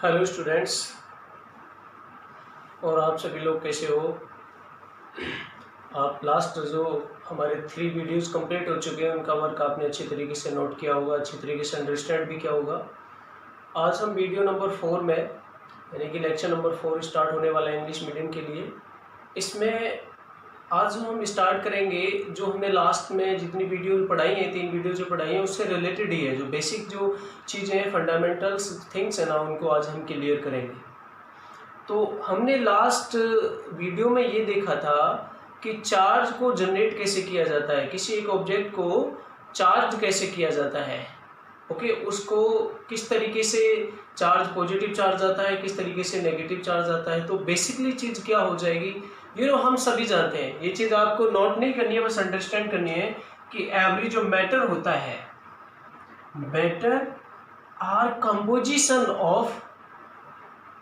Hello students, और आप सभी लोग कैसे हो। आप लास्ट जो हमारे 3 वीडियोस कंप्लीट हो चुके हैं उनका वर्क आपने अच्छी तरीके से नोट किया होगा, अच्छी तरीके से अंडरस्टैंड भी किया होगा। आज हम वीडियो नंबर 4 में यानी कि लेक्चर नंबर 4 स्टार्ट होने वाला है इंग्लिश मीडियम के लिए। इसमें आज हम स्टार्ट करेंगे जो हमने लास्ट में जितनी वीडियो पढ़ाई हैं, 3 वीडियो जो पढ़ाई हैं उससे रिलेटेड ही है। जो बेसिक जो चीज़ें हैं, फंडामेंटल्स थिंग्स है ना, उनको आज हम क्लियर करेंगे। तो हमने लास्ट वीडियो में ये देखा था कि चार्ज को जनरेट कैसे किया जाता है, किसी एक ऑब्जेक्ट को चार्ज कैसे किया जाता है। ओके, उसको किस तरीके से चार्ज, पॉजिटिव चार्ज आता है, किस तरीके से नेगेटिव चार्ज आता है। तो बेसिकली चीज़ क्या हो जाएगी, हम सभी जानते हैं। ये चीज़ आपको नोट नहीं करनी है, बस अंडरस्टैंड करनी है कि एवरी जो मैटर होता है, matter are composition of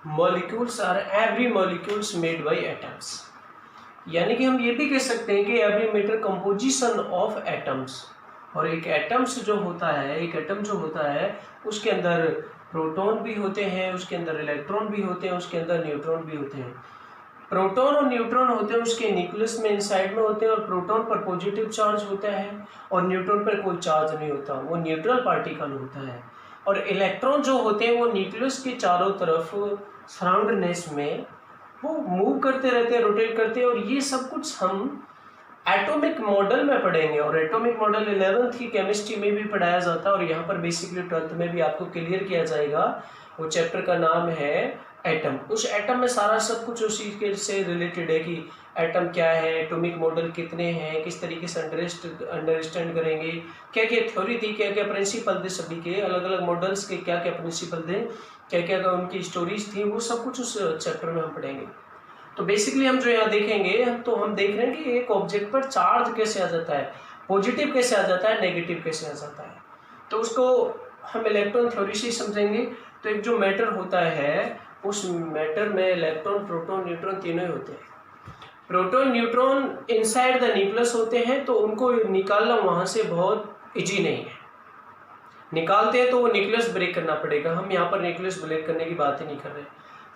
molecules are every molecules made by atoms. यानी कि हम ये भी कह सकते हैं कि every matter composition of atoms. और एक एटम्स जो होता है, एक एटम जो होता है उसके अंदर प्रोटॉन भी होते हैं, उसके अंदर इलेक्ट्रॉन भी होते हैं, उसके अंदर न्यूट्रॉन भी होते हैं। प्रोटॉन और न्यूट्रॉन होते हैं उसके न्यूक्लियस में, इनसाइड में होते हैं, और प्रोटॉन पर पॉजिटिव चार्ज होता है और न्यूट्रॉन पर कोई चार्ज नहीं होता, वो न्यूट्रल पार्टिकल होता है। और इलेक्ट्रॉन जो होते हैं वो न्यूक्लियस के चारों तरफ सराउंडनेस में वो मूव करते रहते हैं, रोटेट करते हैं। और ये सब कुछ हम एटॉमिक मॉडल में पढ़ेंगे, और एटॉमिक मॉडल 11th की केमिस्ट्री में भी पढ़ाया जाता है, और यहाँ पर बेसिकली 12th में भी आपको क्लियर किया जाएगा। वो चैप्टर का नाम है एटम। उस एटम में सारा सब कुछ उसी के से रिलेटेड है कि एटम क्या है, एटॉमिक मॉडल कितने हैं, किस तरीके से अंडरस्टैंड करेंगे, क्या क्या थ्योरी थी, क्या क्या प्रिंसिपल थे, सभी के अलग अलग मॉडल्स के क्या क्या प्रिंसिपल थे, क्या क्या उनकी स्टोरीज थी, वो सब कुछ उस चैप्टर में हम पढ़ेंगे। तो बेसिकली हम जो यहाँ देखेंगे, तो हम देख रहे हैं कि एक ऑब्जेक्ट पर चार्ज कैसे आ जाता है, पॉजिटिव कैसे आ जाता है, नेगेटिव कैसे आ जाता है। तो उसको हम इलेक्ट्रॉन थ्योरी से समझेंगे। तो एक जो मैटर होता है, उस मैटर में इलेक्ट्रॉन, प्रोटॉन, न्यूट्रॉन तीनों ही होते हैं। Proton neutron inside the nucleus होते हैं, तो उनको निकालना वहां से बहुत इजी नहीं है। निकालते हैं तो वो न्यूक्लियस ब्रेक करना पड़ेगा। हम यहाँ पर न्यूक्लियस ब्रेक करने की बात ही नहीं कर रहे।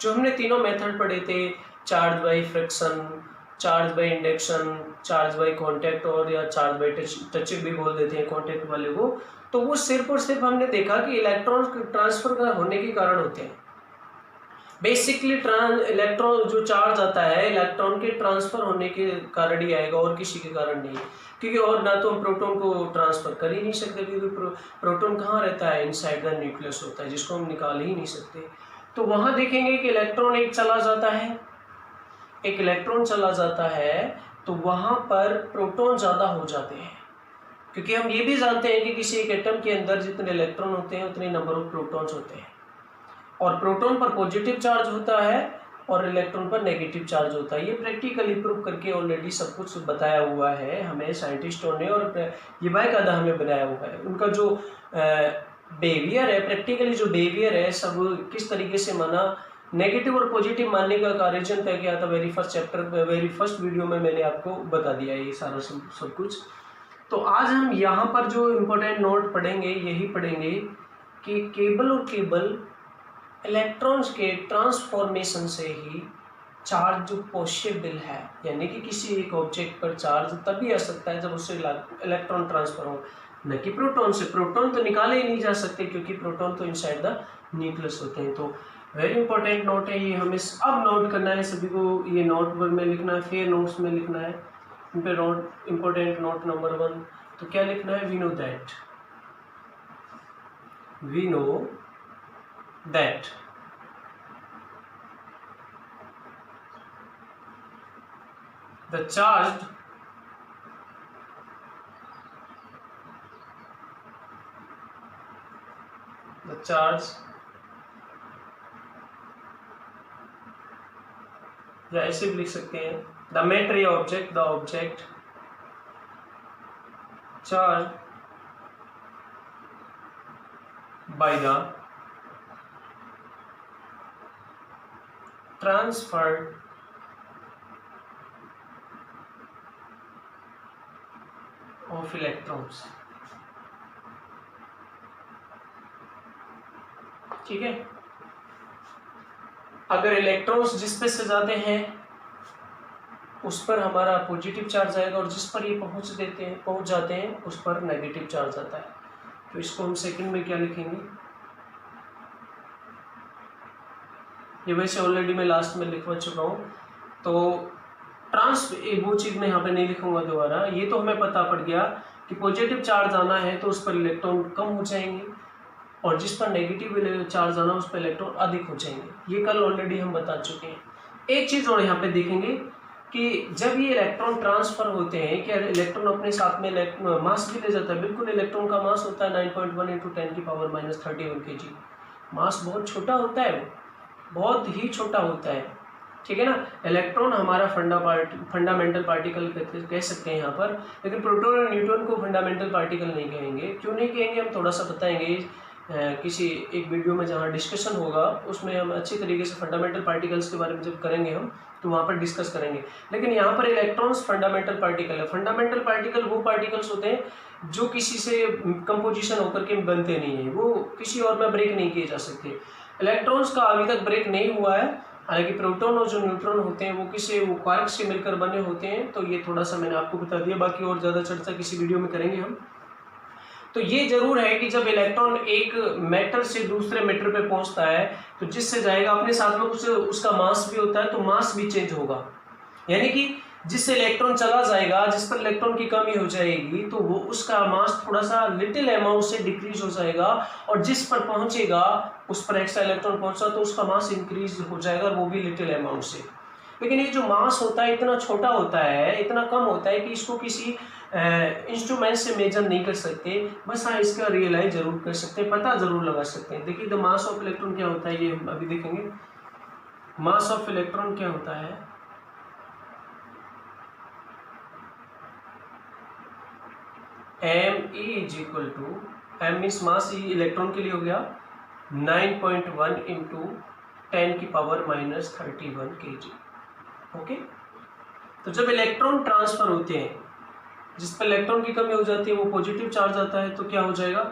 जो हमने तीनों मेथड पढ़े थे, charge by friction, charge by induction, charge by contact, और या चार्ज बाय टच भी बोल देते हैं कांटेक्ट वाले को, तो वो सिर्फ और सिर्फ हमने देखा कि इलेक्ट्रॉन ट्रांसफर होने के कारण होते हैं। बेसिकली इलेक्ट्रॉन जो चार्ज आता है, इलेक्ट्रॉन के ट्रांसफर होने के कारण ही आएगा, और किसी के कारण नहीं। क्योंकि और ना तो हम प्रोटॉन को ट्रांसफर कर ही नहीं सकते, क्योंकि प्रोटॉन कहाँ रहता है, इनसाइड द न्यूक्लियस होता है, जिसको हम निकाल ही नहीं सकते। तो वहां देखेंगे कि इलेक्ट्रॉन एक चला जाता है, एक इलेक्ट्रॉन चला जाता है, तो वहां पर प्रोटॉन ज्यादा हो जाते हैं। क्योंकि हम ये भी जानते हैं कि किसी एक एटम के अंदर जितने इलेक्ट्रॉन होते हैं उतने नंबर ऑफ प्रोटॉन्स होते हैं, और प्रोटॉन पर पॉजिटिव चार्ज होता है और इलेक्ट्रॉन पर नेगेटिव चार्ज होता है। ये प्रैक्टिकली प्रूव करके ऑलरेडी सब कुछ बताया हुआ है हमें साइंटिस्टों ने, और ये बाकायदा हमें बनाया हुआ है। उनका जो बिहेवियर है, प्रैक्टिकली जो बिहेवियर है, सब किस तरीके से माना, नेगेटिव और पॉजिटिव मानने का रीजन तय किया था वेरी फर्स्ट वीडियो में मैंने आपको बता दिया ये सारा सब कुछ। तो आज हम यहाँ पर जो इम्पोर्टेंट नोट पढ़ेंगे, यही पढ़ेंगे कि केबल और केबल इलेक्ट्रॉन्स के ट्रांसफॉर्मेशन से ही चार्ज जो पॉसिबल है, यानी कि किसी एक ऑब्जेक्ट पर चार्ज तभी आ सकता है जब उससे इलेक्ट्रॉन ट्रांसफर हो, न कि प्रोटॉन से। प्रोटॉन तो निकाले ही नहीं जा सकते, क्योंकि प्रोटॉन तो इनसाइड द न्यूक्लियस होते हैं। तो वेरी इंपॉर्टेंट नोट है ये, हमें अब नोट करना है सभी को। ये नोट में लिखना है, फेयर नोट्स में लिखना है। इन पे नोट, इंपॉर्टेंट नोट नंबर 1, तो क्या लिखना है, we know that the charge या ऐसे भी लिख सकते हैं, द मैटर या object, the object charge by the transferred of electrons. ठीक है, अगर इलेक्ट्रॉन्स जिस पे से जाते हैं उस पर हमारा पॉजिटिव चार्ज आएगा और जिस पर ये पहुंच जाते हैं उस पर नेगेटिव चार्ज आता है। तो इसको हम सेकंड में क्या लिखेंगे, ये वैसे ऑलरेडी मैं लास्ट में लिखवा चुका हूँ, तो वो चीज़ मैं यहाँ पे नहीं लिखूंगा दोबारा। ये तो हमें पता पड़ गया कि पॉजिटिव चार्ज आना है तो उस पर इलेक्ट्रॉन कम हो जाएंगे और जिस पर नेगेटिव चार्ज आना उस पर इलेक्ट्रॉन अधिक हो जाएंगे। ये कल ऑलरेडी हम बता चुके हैं। एक चीज़ और यहाँ पे देखेंगे कि जब ये इलेक्ट्रॉन ट्रांसफर होते हैं, क्या इलेक्ट्रॉन अपने साथ में मास भी ले जाता है। बिल्कुल, इलेक्ट्रॉन का मास होता है 9.1 × 10⁻³ kg। मास बहुत छोटा होता है, वो बहुत ही छोटा होता है, ठीक है ना। इलेक्ट्रॉन हमारा फंडामेंटल पार्टिकल कह सकते हैं यहाँ पर, लेकिन प्रोटॉन और न्यूट्रॉन को फंडामेंटल पार्टिकल नहीं कहेंगे। क्यों नहीं कहेंगे हम थोड़ा सा बताएंगे किसी एक वीडियो में जहाँ डिस्कशन होगा, उसमें हम अच्छी तरीके से फंडामेंटल पार्टिकल्स के बारे में जब करेंगे हम तो वहाँ पर डिस्कस करेंगे। लेकिन यहाँ पर इलेक्ट्रॉन्स फंडामेंटल पार्टिकल है। फंडामेंटल पार्टिकल वो पार्टिकल्स होते हैं जो किसी से कंपोजिशन होकर के बनते नहीं है, वो किसी और में ब्रेक नहीं किए जा सकते। इलेक्ट्रॉन्स का अभी तक ब्रेक नहीं हुआ है, हालांकि प्रोटॉन और जो न्यूट्रॉन होते हैं वो क्वार्क से मिलकर बने होते हैं। तो ये थोड़ा सा मैंने आपको बता दिया, बाकी और ज़्यादा चर्चा किसी वीडियो में करेंगे हम। तो ये जरूर है कि जब इलेक्ट्रॉन एक मैटर से दूसरे मैटर पे पहुंचता है तो जिससे जाएगा अपने साथ में उसका मास भी होता है, तो मास भी चेंज होगा। यानी कि जिससे इलेक्ट्रॉन चला जाएगा, जिस पर इलेक्ट्रॉन की कमी हो जाएगी, तो वो उसका मास थोड़ा सा लिटिल अमाउंट से डिक्रीज हो जाएगा, और जिस पर पहुंचेगा उस पर एक्स्ट्रा इलेक्ट्रॉन पहुंचा तो उसका मास इंक्रीज हो जाएगा, और वो भी लिटिल अमाउंट से। लेकिन ये जो मास होता है इतना छोटा होता है, इतना कम होता है कि इसको किसी इंस्ट्रूमेंट से मेजर नहीं कर सकते। बस हाँ, इसका रियलाइज जरूर कर सकते हैं, पता जरूर लगा सकते हैं। देखिए, द मास ऑफ इलेक्ट्रॉन क्या होता है, ये हम अभी देखेंगे। मास ऑफ इलेक्ट्रॉन क्या होता है, m मीन्स मास इलेक्ट्रॉन के लिए हो गया 9.1 × 10⁻³ kg। ओके, तो जब इलेक्ट्रॉन ट्रांसफर होते हैं, जिस पर इलेक्ट्रॉन की कमी हो जाती है वो पॉजिटिव चार्ज आता है, तो क्या हो जाएगा,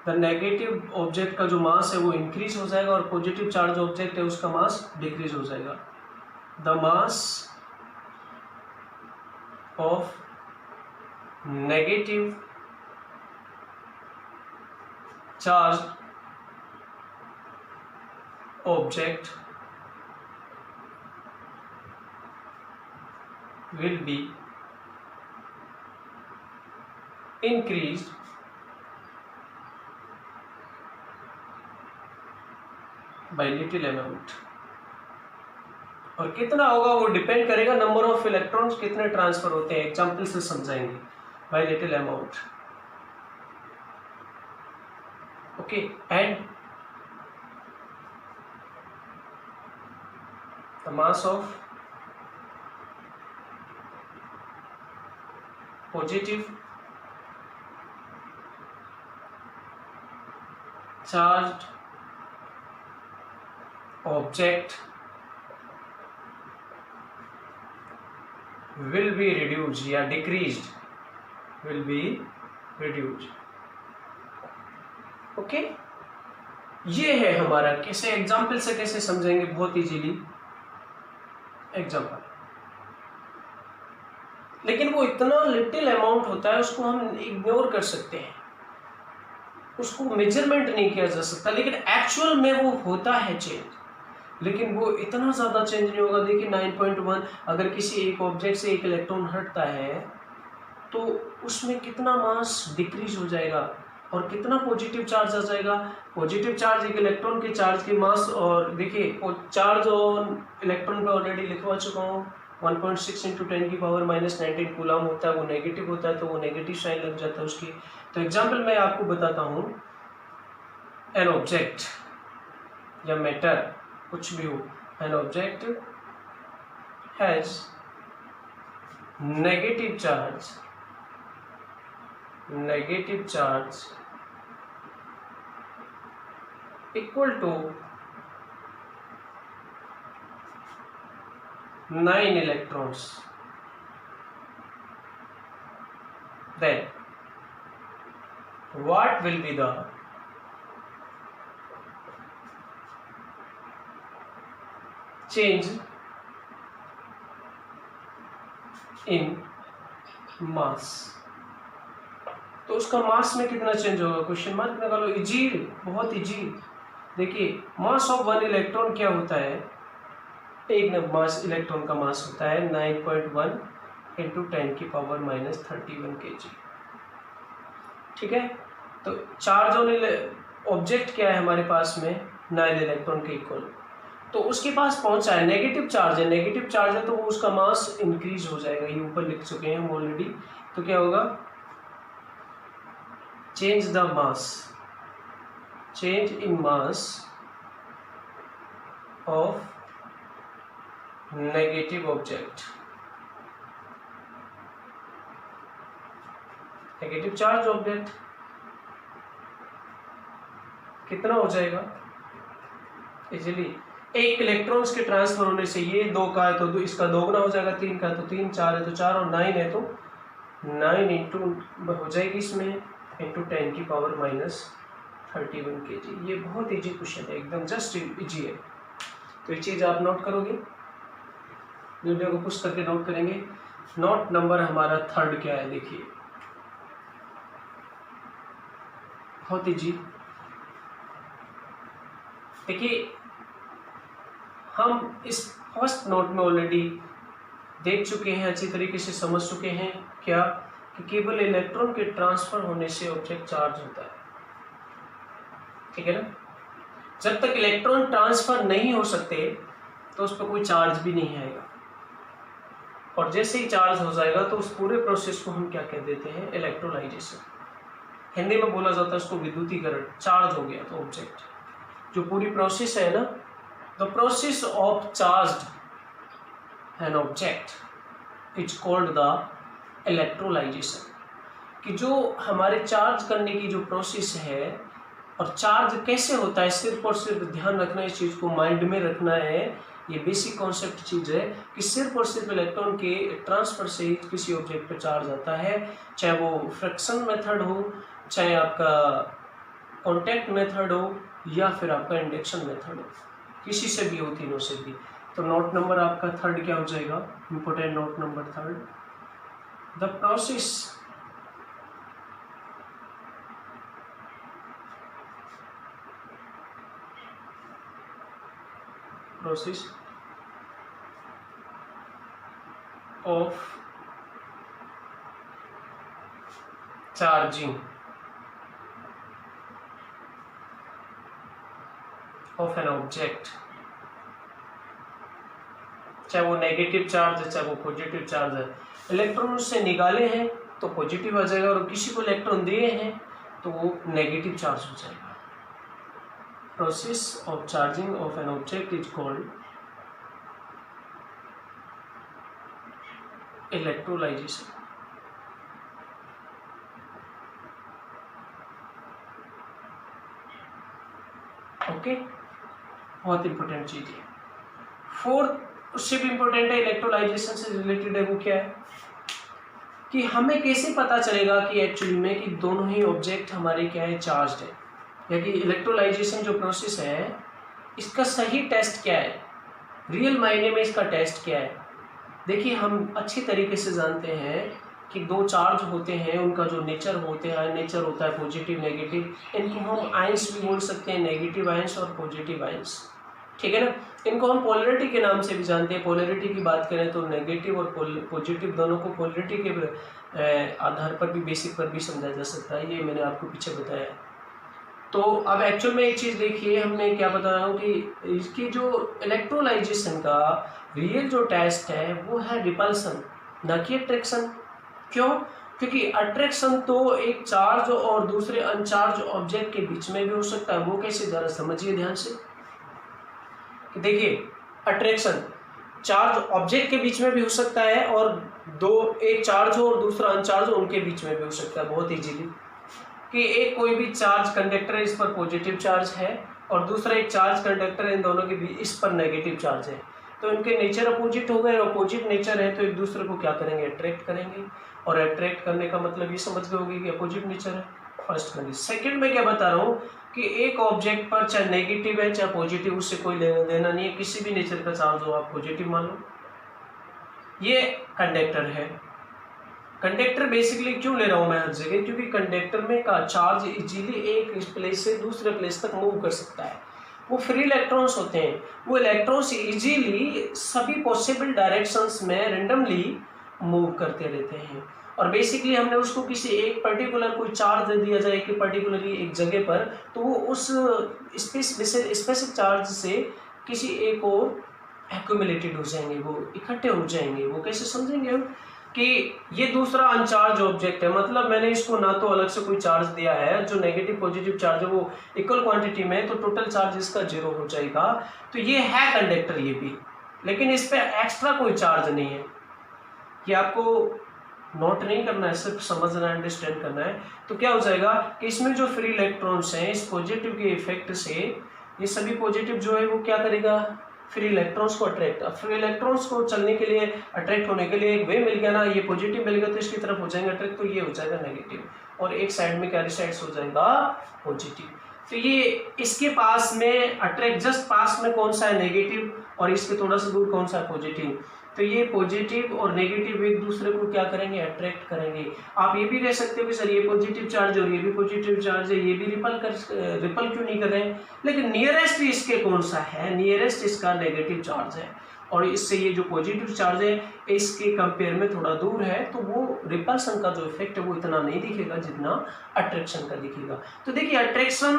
द नेगेटिव ऑब्जेक्ट का जो मास है वो इंक्रीज हो जाएगा और पॉजिटिव चार्ज ऑब्जेक्ट है उसका मास डिक्रीज हो जाएगा। The mass of negative charge object will be increased by little amount। और कितना होगा वो डिपेंड करेगा नंबर ऑफ इलेक्ट्रॉन्स कितने ट्रांसफर होते हैं, एग्जांपल से समझाएंगे। by little amount, okay, and the mass of positive charged object will be reduced या decreased, will be reduced। Okay, ये है हमारा। कैसे एग्जाम्पल से कैसे समझेंगे, बहुत इजीली एग्जाम्पल। लेकिन वो इतना लिटिल अमाउंट होता है, उसको हम इग्नोर कर सकते हैं, उसको मेजरमेंट नहीं किया जा सकता, लेकिन एक्चुअल में वो होता है चेंज, लेकिन वो इतना ज़्यादा चेंज नहीं होगा। देखिए 9.1, अगर किसी एक ऑब्जेक्ट से एक इलेक्ट्रॉन हटता है तो उसमें कितना मास डिक्रीज हो जाएगा और कितना पॉजिटिव चार्ज आ जाएगा। पॉजिटिव चार्ज एक इलेक्ट्रॉन के चार्ज के मास, और देखिए चार्ज और इलेक्ट्रॉन पे ऑलरेडी लिखवा चुका हूँ, 1.6 × 10⁻⁹ कूलम होता है, वो नेगेटिव होता है, तो वो नेगेटिव साइन लग जाता है उसकी। तो एग्जाम्पल मैं आपको बताता हूँ, एन ऑब्जेक्ट या मैटर कुछ भी हो, an object has negative charge equal to 9 electrons, then what will be the change in mass. तो उसका मास में कितना चेंज होगा, क्वेश्चन मार्क लगा लो। इजी, बहुत इजी। देखिए मास ऑफ वन इलेक्ट्रॉन क्या होता है, एक मास इलेक्ट्रॉन का मास होता है 9.1 इंटू 10⁻³ kg। ठीक है, तो चार्ज ऑन ऑब्जेक्ट क्या है हमारे पास में, 9 इलेक्ट्रॉन के इक्वल। तो उसके पास पहुंचा है, नेगेटिव चार्ज है, नेगेटिव चार्ज है तो वो उसका मास इंक्रीज हो जाएगा, ये ऊपर लिख चुके हैं हम ऑलरेडी। तो क्या होगा, change the mass, change in mass of negative object, negative charge object कितना हो जाएगा इजीली। एक इलेक्ट्रॉन्स के ट्रांसफर होने से, ये 2 का है तो इसका दोगुना हो जाएगा, 3 का है तो 3, 4 है तो 4 और 9 है तो 9 इंटू हो जाएगी इसमें इंटू 10⁻³ kg। ये बहुत इजी क्वेश्चन है, एकदम जस्ट इजी है। तो ये चीज़ आप नोट करोगे, वीडियो को पुश करके नोट करेंगे। नोट नंबर हमारा 3 क्या है, देखिए बहुत इजी। देखिए हम इस फर्स्ट नोट में ऑलरेडी देख चुके हैं, अच्छी तरीके से समझ चुके हैं क्या, कि केवल इलेक्ट्रॉन के ट्रांसफर होने से ऑब्जेक्ट चार्ज होता है। ठीक है ना, जब तक इलेक्ट्रॉन ट्रांसफर नहीं हो सकते तो उस पर कोई चार्ज भी नहीं आएगा, और जैसे ही चार्ज हो जाएगा तो उस पूरे प्रोसेस को हम क्या कह देते हैं, इलेक्ट्रोलाइजेशन। हिंदी में बोला जाता है उसको विद्युतीकरण। चार्ज हो गया तो ऑब्जेक्ट, जो पूरी प्रोसेस है ना, the process of charge an object is called the electrolisation. कि जो हमारे चार्ज करने की जो प्रोसेस है, और चार्ज कैसे होता है, सिर्फ और सिर्फ ध्यान रखना, इस चीज़ को माइंड में रखना है। ये बेसिक कॉन्सेप्ट चीज़ है कि सिर्फ और सिर्फ इलेक्ट्रॉन के ट्रांसफर से ही किसी ऑब्जेक्ट पर चार्ज आता है, चाहे वो फ्रिक्शन मेथड हो, चाहे आपका कॉन्टैक्ट मेथड हो, या फिर आपका इंडक्शन मेथड हो, किसी से भी हो, तीनों से भी। तो नोट नंबर आपका 3 क्या हो जाएगा, important note number 3, the process of charging of an object, चाहे वो नेगेटिव चार्ज है चाहे वो पॉजिटिव चार्ज है। इलेक्ट्रॉन उससे निकाले हैं तो पॉजिटिव आ जाएगा, और किसी को इलेक्ट्रॉन दिए हैं तो वो नेगेटिव चार्ज हो जाएगा। Process of charging of an object is called electrolisation. Okay, बहुत इंपॉर्टेंट चीज है। 4th उससे भी इंपॉर्टेंट है, इलेक्ट्रोलाइजेशन से रिलेटेड है, वो क्या है कि हमें कैसे पता चलेगा कि एक्चुअली में कि दोनों ही ऑब्जेक्ट हमारे क्या है, चार्ज्ड है, या कि इलेक्ट्रोलाइजेशन जो प्रोसेस है इसका सही टेस्ट क्या है, रियल मायने में इसका टेस्ट क्या है। देखिए हम अच्छी तरीके से जानते हैं कि 2 चार्ज होते हैं, उनका जो नेचर नेचर होता है पॉजिटिव नेगेटिव। इनको हम आयंस भी बोल सकते हैं, नेगेटिव आयंस और पॉजिटिव आयंस। ठीक है ना, इनको हम पोलरिटी के नाम से भी जानते हैं। पोलरिटी की बात करें तो नेगेटिव और पॉजिटिव दोनों को पोलरिटी के आधार पर भी, बेसिक पर भी समझा जा सकता है, ये मैंने आपको पीछे बताया। तो अब एक्चुअल में एक चीज़ देखिए, हमने क्या बता रहा हूँ कि इसकी जो इलेक्ट्रोलाइजेशन का रियल जो टेस्ट है वो है रिपल्सन, न कि अट्रैक्शन। क्यों? क्योंकि अट्रैक्शन तो एक चार्ज और दूसरे अनचार्ज ऑब्जेक्ट के बीच में भी हो सकता है। वो कैसे, जरा समझिए ध्यान से। देखिए अट्रैक्शन चार्ज ऑब्जेक्ट के बीच में भी हो सकता है, और एक चार्ज हो और दूसरा अनचार्ज हो, उनके बीच में भी हो सकता है बहुत इजीली। कि एक कोई भी चार्ज कंडक्टर है, इस पर पॉजिटिव चार्ज है, और दूसरा एक चार्ज कंडक्टर है, इन दोनों के बीच इस पर नेगेटिव चार्ज है, तो इनके नेचर अपोजिट हो गए। अपोजिट नेचर है तो एक दूसरे को क्या करेंगे, अट्रैक्ट करेंगे। और अट्रैक्ट करने का मतलब ये समझ गए होगी कि अपोजिट नेचर है, फर्स्ट कंडीशन। सेकंड में क्या बता रहा हूँ कि एक ऑब्जेक्ट पर चाहे नेगेटिव है चाहे पॉजिटिव, उससे कोई लेना देना नहीं है, किसी भी नेचर का चार्ज हो आप पॉजिटिव मान लो। ये कंडक्टर है। कंडक्टर बेसिकली क्यों ले रहा हूं मैं हर जगह, क्योंकि कंडक्टर में का चार्ज इजीली एक प्लेस से दूसरे प्लेस तक मूव कर सकता है। वो फ्री इलेक्ट्रॉन्स होते हैं, वो इलेक्ट्रॉन्स इजीली सभी पॉसिबल डायरेक्शंस में रेंडमली मूव करते रहते हैं। और बेसिकली हमने उसको किसी एक पर्टिकुलर कोई चार्ज दे दिया जाए कि पर्टिकुलरली एक जगह पर, तो वो उस स्पेसिफिक चार्ज से किसी एक और एक्यूमुलेटेड हो जाएंगे, वो इकट्ठे हो जाएंगे। वो कैसे समझेंगे हम कि ये दूसरा अनचार्ज ऑब्जेक्ट है, मतलब मैंने इसको ना तो अलग से कोई चार्ज दिया है, जो नेगेटिव पॉजिटिव चार्ज है वो इक्वल क्वांटिटी में है, तो टोटल चार्ज इसका 0 हो जाएगा। तो ये है कंडक्टर ये भी, लेकिन इस पे एक्स्ट्रा कोई चार्ज नहीं है। ये आपको नोट नहीं करना है, सिर्फ समझना है, अंडरस्टैंड करना है। तो क्या हो जाएगा कि इसमें जो फ्री इलेक्ट्रॉन्स हैं, इस पॉजिटिव के इफेक्ट से ये सभी पॉजिटिव जो है वो क्या करेगा, फ्री इलेक्ट्रॉन्स को अट्रैक्ट। अब फ्री इलेक्ट्रॉन्स को चलने के लिए, अट्रैक्ट होने के लिए एक वे मिल गया ना, ये पॉजिटिव मिल गया तो इसकी तरफ हो जाएंगे अट्रैक्ट, तो ये हो जाएगा नेगेटिव, और एक साइड में कैरी साइड्स हो जाएगा पॉजिटिव। तो ये इसके पास में अट्रैक्ट, जस्ट पास में कौन सा है नेगेटिव, और इसके थोड़ा सा दूर कौन सा है पॉजिटिव। तो ये पॉजिटिव और नेगेटिव एक दूसरे को क्या करेंगे, अट्रैक्ट करेंगे। आप ये भी कह सकते हो कि सर ये पॉजिटिव चार्ज और ये भी पॉजिटिव चार्ज है, ये भी रिपल क्यों नहीं कर रहे हैं, लेकिन नियरेस्ट इसके कौन सा है, नियरेस्ट इसका नेगेटिव चार्ज है, और इससे ये जो पॉजिटिव चार्ज है इसके कंपेयर में थोड़ा दूर है, तो वो रिपल्सन का जो इफेक्ट है वो इतना नहीं दिखेगा जितना अट्रैक्शन का दिखेगा। तो देखिए अट्रैक्शन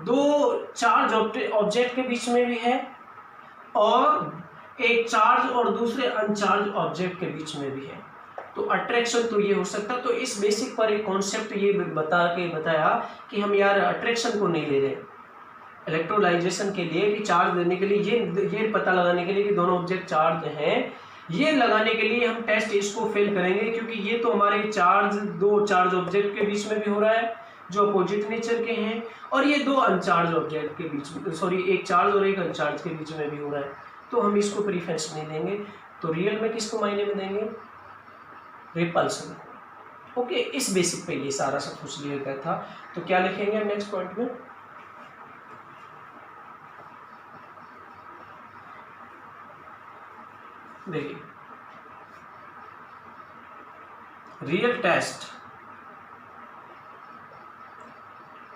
दो चार्ज ऑब्जेक्ट के बीच में भी है, और एक चार्ज और दूसरे अनचार्ज ऑब्जेक्ट के बीच में भी है। तो अट्रैक्शन तो ये हो सकता है। तो इस बेसिक पर एक कॉन्सेप्ट ये बताया कि हम यार अट्रैक्शन को नहीं ले रहे इलेक्ट्रोलाइजेशन के लिए, कि चार्ज देने के लिए, ये पता लगाने के लिए कि दोनों ऑब्जेक्ट चार्ज हैं, ये लगाने के लिए हम टेस्ट इसको फेल करेंगे, क्योंकि ये तो हमारे दो चार्ज ऑब्जेक्ट के बीच में भी हो रहा है जो अपोजिट नेचर के हैं, और ये दो अनचार्ज ऑब्जेक्ट के बीच में, सॉरी एक चार्ज और एक अनचार्ज के बीच में भी हो रहा है, तो हम इसको प्रीफरेंस नहीं देंगे। तो रियल में किसको मायने में देंगे, रिपल्सन। ओके, इस बेसिक पे ये सारा सब कुछ लिया गया था। तो क्या लिखेंगे हम नेक्स्ट पॉइंट में, देखिए real test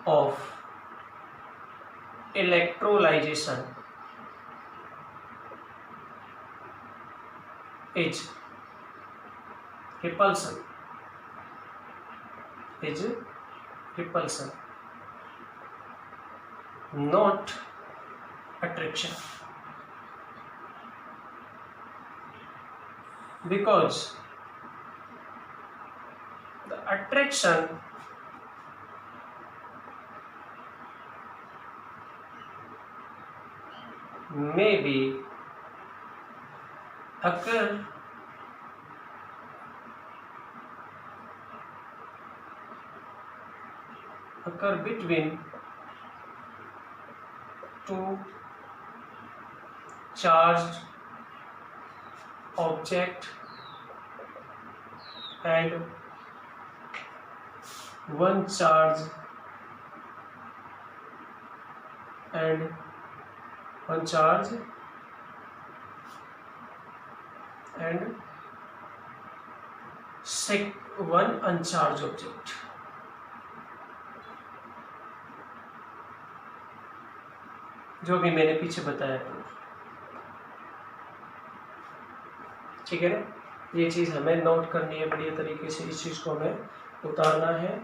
of electrolisation is repulsion, not attraction, because the attraction may be occur between two charged object and one charge and one charge and one uncharged object। जो भी मैंने पीछे बताया था, ठीक है ना, ये चीज़ हमें नोट करनी है बढ़िया तरीके से, इस चीज़ को हमें उतारना है,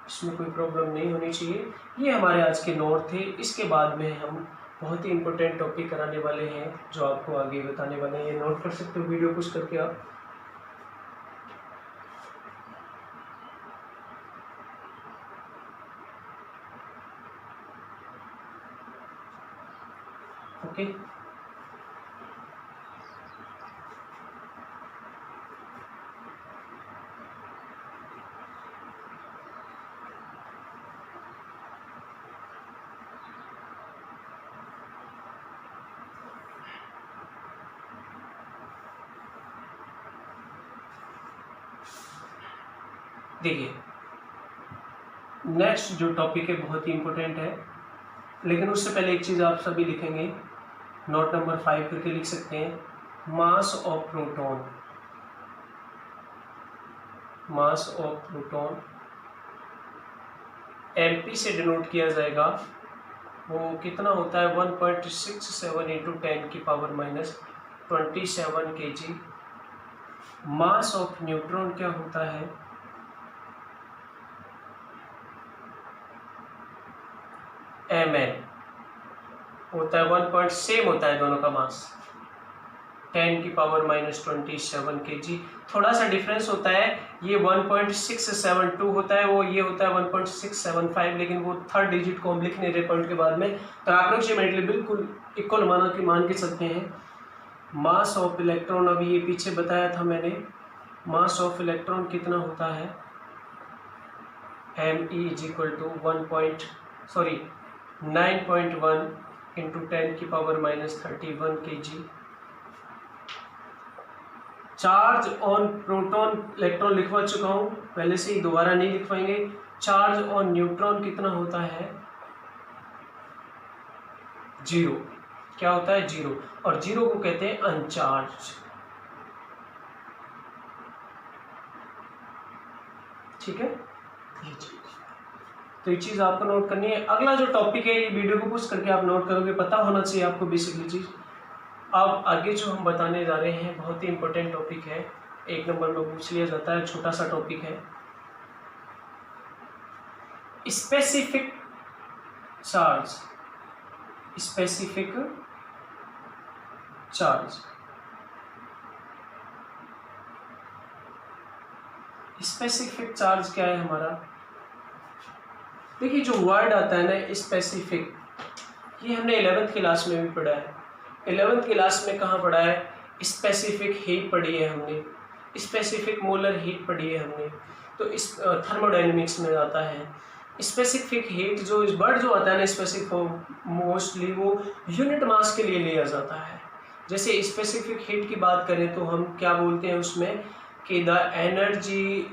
इसमें कोई प्रॉब्लम नहीं होनी चाहिए। ये हमारे आज के नोट थे। इसके बाद में हम बहुत ही इंपॉर्टेंट टॉपिक कराने वाले हैं जो आपको आगे बताने वाले हैं। ये नोट कर सकते हो वीडियो कुछ करके आप। ओके, देखिए नेक्स्ट जो टॉपिक है बहुत ही इंपॉर्टेंट है। लेकिन उससे पहले एक चीज़ आप सभी लिखेंगे, नोट नंबर 5 करके लिख सकते हैं, mass of proton. Mass of proton MP से डिनोट किया जाएगा, वो कितना होता है 1.67 इंटू 10 की power -27 kg। Mass of neutron क्या होता है, ml होता है 1. सेम होता है दोनों का मास, 10 की पावर -27 kg। थोड़ा सा डिफरेंस होता है, ये 1.672 होता है, वो ये होता है 1.675, लेकिन वो थर्ड डिजिट को हम लिख नहीं रहे पॉइंट के बाद में, तो अप्रोक्सीमेटली बिल्कुल इक्वल मान के चलते हैं। मास ऑफ इलेक्ट्रॉन, अभी ये पीछे बताया था मैंने, मास ऑफ इलेक्ट्रॉन कितना होता है, ME = 9.1 इंटू 10 की power -31 kg। Charge on proton electron लिखवा चुका हूँ पहले से ही, दोबारा नहीं लिखवाएंगे। चार्ज ऑन न्यूट्रॉन कितना होता है, 0। क्या होता है, 0, और 0 को कहते हैं अनचार्ज। ठीक है, ये चीज, तो ये चीज आपको नोट करनी है। अगला जो टॉपिक है, ये वीडियो को पुश करके आप नोट करोगे, पता होना चाहिए आपको बेसिकली चीज। अब आगे जो हम बताने जा रहे हैं बहुत ही इंपॉर्टेंट टॉपिक है, 1 नंबर में पूछ लिया जाता है, छोटा सा टॉपिक है, specific charge. Specific charge, specific charge क्या है हमारा, देखिए जो वर्ड आता है ना स्पेसिफिक, ये हमने 11th क्लास में भी पढ़ा है। 11th क्लास में कहाँ पढ़ा है, स्पेसिफिक हीट पढ़ी है हमने, स्पेसिफिक मोलर हीट पढ़ी है हमने, तो इस थर्मोडायनेमिक्स में आता है। स्पेसिफिक हीट जो इस वर्ड जो आता है ना स्पेसिफिक, मोस्टली वो यूनिट मास के लिए लिया जाता है। जैसे स्पेसिफिक हीट की बात करें तो हम क्या बोलते हैं उसमें कि the energy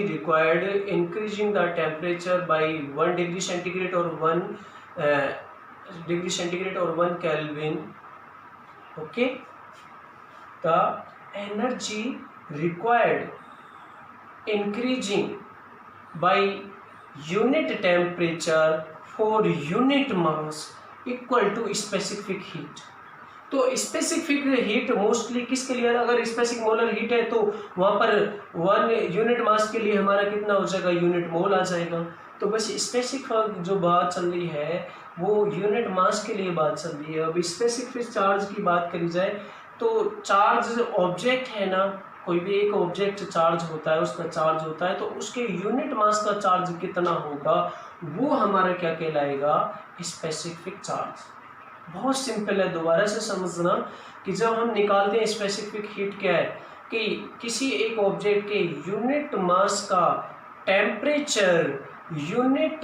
required increasing the temperature by 1 degree centigrade और 1 डिग्री सेंटीग्रेड और 1 kelvin. Okay, the energy required increasing by unit temperature for unit mass equal to specific heat. तो स्पेसिफिक हीट मोस्टली किसके लिए, अगर स्पेसिफिक मोलर हीट है तो वहाँ पर 1 यूनिट मास के लिए हमारा कितना हो जाएगा, यूनिट मोल आ जाएगा। तो बस स्पेसिफिक जो बात चल रही है वो यूनिट मास के लिए बात चल रही है। अब स्पेसिफिक चार्ज की बात करी जाए तो चार्ज ऑब्जेक्ट है ना, कोई भी एक ऑब्जेक्ट चार्ज होता है, उसका चार्ज होता है, तो उसके यूनिट मास का चार्ज कितना होगा वो हमारा क्या कहलाएगा, स्पेसिफिक चार्ज। बहुत सिंपल है, दोबारा से समझना कि जब हम निकालते हैं स्पेसिफिक हीट क्या है कि किसी एक ऑब्जेक्ट के यूनिट मास का टेम्परेचर यूनिट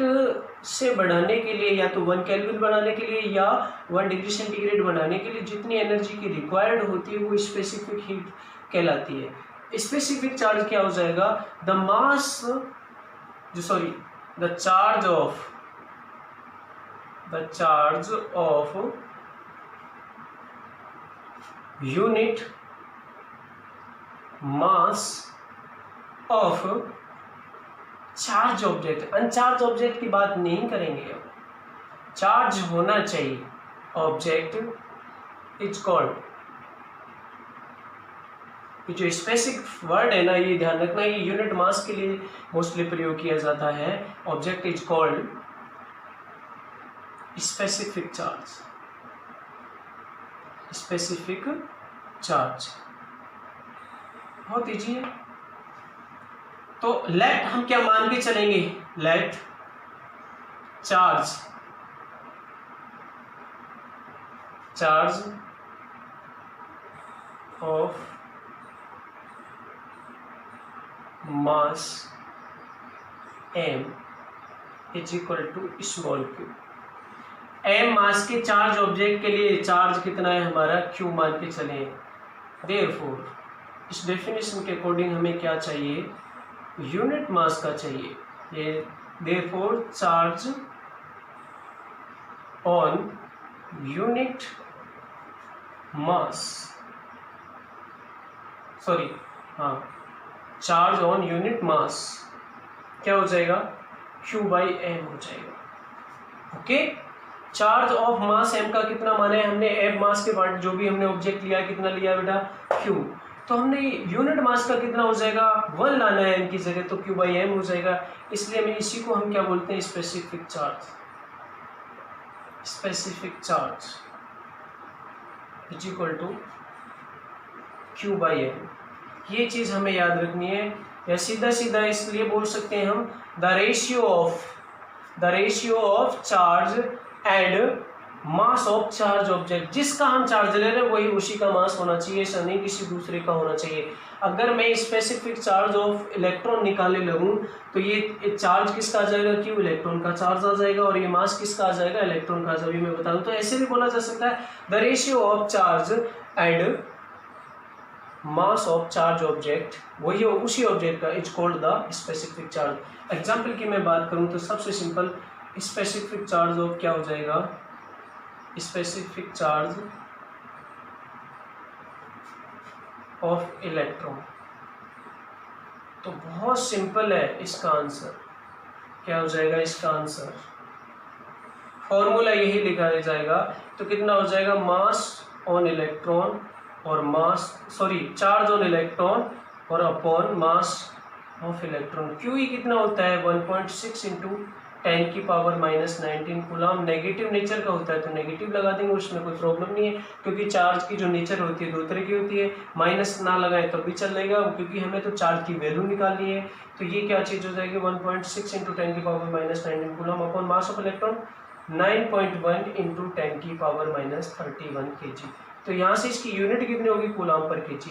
से बढ़ाने के लिए, या तो 1 केल्विन बढ़ाने के लिए या 1 डिग्री सेंटीग्रेड बढ़ाने के लिए जितनी एनर्जी की रिक्वायर्ड होती है वो स्पेसिफिक हीट कहलाती है। स्पेसिफिक चार्ज क्या हो जाएगा, the charge of unit mass of charge object. अनचार्ज object की बात नहीं करेंगे, अब चार्ज होना चाहिए ऑब्जेक्ट इज कॉल्ड, जो स्पेसिफिक वर्ड है ना, ये ध्यान रखना, ये यूनिट मास के लिए मोस्टली प्रयोग किया जाता है। Object is called specific charge. Specific charge बहुत इजी है। तो लेट हम क्या मान के चलेंगे, let charge of mass m is equal to small q। m mass के चार्ज ऑब्जेक्ट के लिए चार्ज कितना है हमारा, q मान के चले। देयरफॉर इस डेफिनेशन के अकॉर्डिंग हमें क्या चाहिए, यूनिट मास का चाहिए। ये therefore charge on unit mass, sorry हाँ, चार्ज ऑन यूनिट मास क्या हो जाएगा, Q बाई एम हो जाएगा। Okay, charge of mass m का कितना माना है हमने, m मास के पार्ट जो भी हमने ऑब्जेक्ट लिया कितना लिया बेटा, Q। तो हमने यूनिट मास का कितना हो जाएगा, 1 लाना है m की जगह, तो Q बाई एम हो जाएगा। इसलिए हमें इसी को हम क्या बोलते हैं, specific charge. Specific charge is equal to Q by M. ये चीज हमें याद रखनी है, या सीधा सीधा इसलिए बोल सकते हैं हम the ratio of charge and mass of charge object. जिसका हम चार्ज ले रहे हैं वही उसी का मास होना चाहिए, ऐसा नहीं किसी दूसरे का होना चाहिए। अगर मैं स्पेसिफिक चार्ज ऑफ इलेक्ट्रॉन निकाले लगूं तो ये चार्ज किसका आ जाएगा, क्यों, इलेक्ट्रॉन का चार्ज आ जाएगा, और ये मास किसका आ जाएगा, इलेक्ट्रॉन का। अभी मैं बता दूं तो ऐसे भी बोला जा सकता है the ratio of charge and mass of charge object, वही उसी ऑब्जेक्ट का, is called the specific charge. Example की मैं बात करूं तो सबसे सिंपल स्पेसिफिक चार्ज ऑफ क्या हो जाएगा, स्पेसिफिक चार्ज ऑफ इलेक्ट्रॉन। तो बहुत सिंपल है इसका आंसर, क्या हो जाएगा इसका आंसर, फॉर्मूला यही लिखा जाएगा। तो कितना हो जाएगा, मास ऑन इलेक्ट्रॉन और मास, सॉरी चार्ज ऑन इलेक्ट्रॉन और upon mass of electron. Q कितना होता है, 1.6 इंटू 10 की पावर -19 कूलम। नेगेटिव नेचर का होता है तो नेगेटिव लगा देंगे, उसमें कोई प्रॉब्लम नहीं है, क्योंकि चार्ज की जो नेचर होती है दो तरह की होती है। माइनस ना लगाए तो भी चलेगा, क्योंकि हमें तो चार्ज की वैल्यू निकालनी है। तो ये क्या चीज़ हो जाएगी, 1.6 इंटू 10 की power -19 coulomb upon mass of electron 9.1 into 10 की पावर -31 kg। तो यहाँ से इसकी यूनिट कितनी होगी, कूलम पर kg,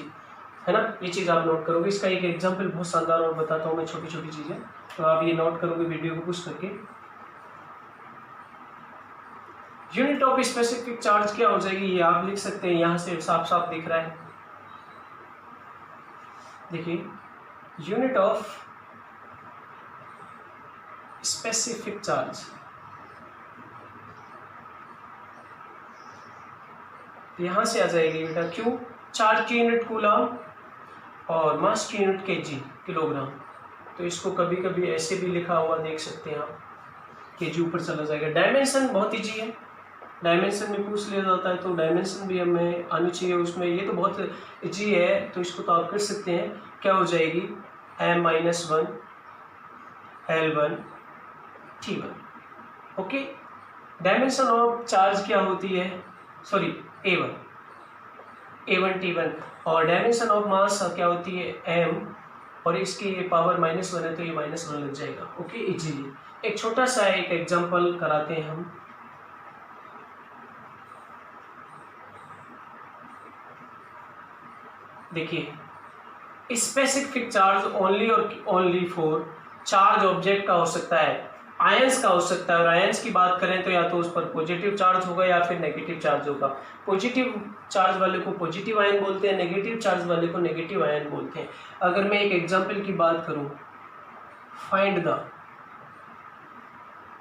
है ना। ये चीज़ आप नोट करोगे। इसका एक एग्जांपल बहुत शानदार और बताता हूँ मैं, छोटी छोटी चीज़ें, तो आप ये नोट करोगे वीडियो को पुश करके। यूनिट ऑफ स्पेसिफिक चार्ज क्या हो जाएगी, ये आप लिख सकते हैं, यहाँ से साफ साफ दिख रहा है। देखिए, यूनिट ऑफ स्पेसिफिक चार्ज, यहाँ से आ जाएगी बेटा क्यों, चार्ज की यूनिट कूलम और मास की यूनिट केजी, किलोग्राम। तो इसको कभी कभी ऐसे भी लिखा हुआ देख सकते हैं आप, केजी ऊपर चला जाएगा। डायमेंशन बहुत ईजी है, डायमेंशन में पूछ लिया जाता है, तो डायमेंशन भी हमें आनी चाहिए उसमें। ये तो बहुत ईजी है, तो इसको तो आप कर सकते हैं। क्या हो जाएगी, m-1 L1 T1। Okay, dimension of charge क्या होती है, सॉरी A1 T1, और डायमेंशन ऑफ मास क्या होती है m, और इसकी ये पावर -1 है तो ये -1 लग जाएगा। ओके, इजीली एक छोटा सा एक एग्जांपल कराते हैं हम। देखिए, स्पेसिफिक चार्ज ओनली और ओनली फॉर चार्ज ऑब्जेक्ट का हो सकता है, आयंस का हो सकता है। और आयंस की बात करें तो या तो उस पर पॉजिटिव चार्ज होगा या फिर नेगेटिव चार्ज होगा। पॉजिटिव चार्ज वाले को पॉजिटिव आयन बोलते हैं, नेगेटिव चार्ज वाले को नेगेटिव आयन बोलते हैं। अगर मैं एक एग्जांपल की बात करूं, find the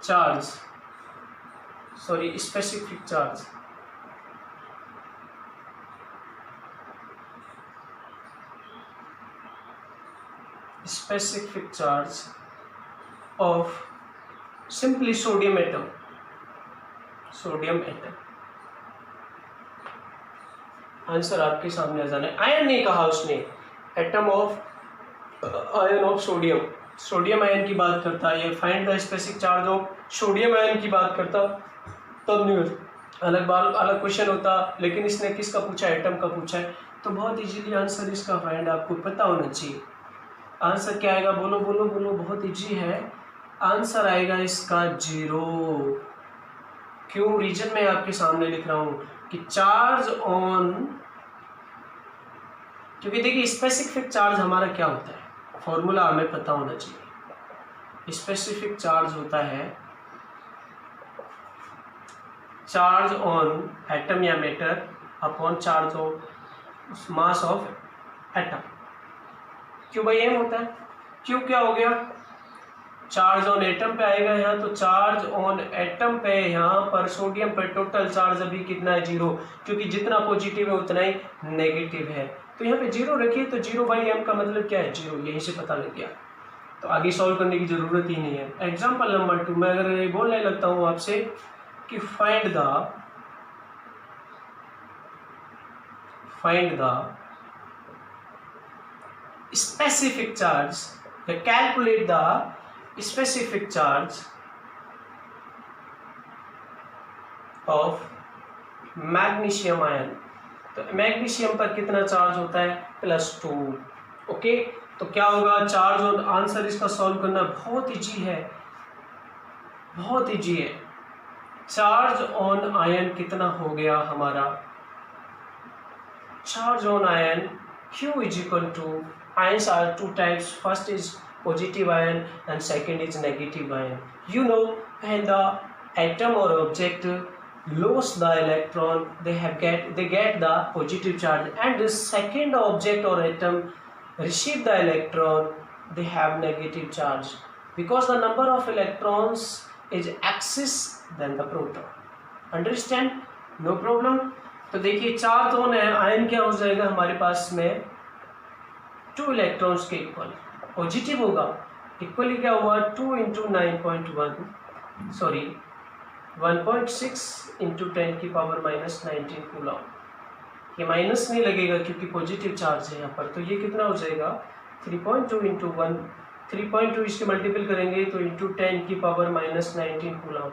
charge, sorry specific charge specific charge of simply sodium atom, answer आपके सामने आ जाना है। आयन नहीं कहा उसने, atom of ion of sodium, sodium ion की बात करता है। ये find the specific charge of sodium ion की बात करता, तब नहीं अलग क्वेश्चन होता, लेकिन इसने किसका पूछा, एटम का पूछा है। तो बहुत इजीली आंसर इसका फाइंड आपको पता होना चाहिए। आंसर क्या आएगा, बोलो बोलो बोलो, बहुत इजी है। आंसर आएगा इसका 0। क्यों, रीजन मैं आपके सामने लिख रहा हूं कि चार्ज ऑन, क्योंकि देखिए स्पेसिफिक चार्ज हमारा क्या होता है, फॉर्मूला हमें पता होना चाहिए। स्पेसिफिक चार्ज होता है चार्ज ऑन एटम या matter upon charge of mass of atom. क्यों भाई एम होता है, क्यों क्या हो गया, चार्ज ऑन एटम पे आएगा यहाँ, तो चार्ज ऑन एटम पे यहाँ पर सोडियम पर टोटल चार्ज अभी कितना है, 0, क्योंकि जितना पॉजिटिव है उतना ही नेगेटिव है। तो यहाँ पे 0 रखिए, तो 0/m का मतलब क्या है, 0, यहीं से पता लग गया। तो आगे सॉल्व करने की जरूरत ही नहीं है। एग्जाम्पल नंबर 2, मैं अगर ये बोलने लगता हूँ आपसे कि find the specific charge, calculate the specific charge of magnesium ion. तो मैग्नीशियम पर कितना चार्ज होता है, +2। ओके, तो क्या होगा, चार्ज और आंसर इसका सॉल्व करना बहुत इजी है, बहुत इजी है। चार्ज ऑन आयन कितना हो गया हमारा, charge on ion Q is equal to, ions are two types, first is positive ion and second is negative ion. You know, when the atom or object lose the electron, they get the positive charge, and the second object or atom receive the electron, they have negative charge, because the number of electrons is excess than the proton. Understand? No problem. तो देखिए charge on ion क्या हो जाएगा हमारे पास में, 2 electrons के equal, positive होगा, equally क्या हुआ, 2 × 9.1 सॉरी 1.6 × 10⁻⁻19 कूलम। ये माइनस नहीं लगेगा क्योंकि पॉजिटिव चार्ज है यहाँ पर, तो ये कितना हो जाएगा, 3.2 × 1, 3.2 इसके मल्टीपल करेंगे तो × 10⁻⁻19 कूलम।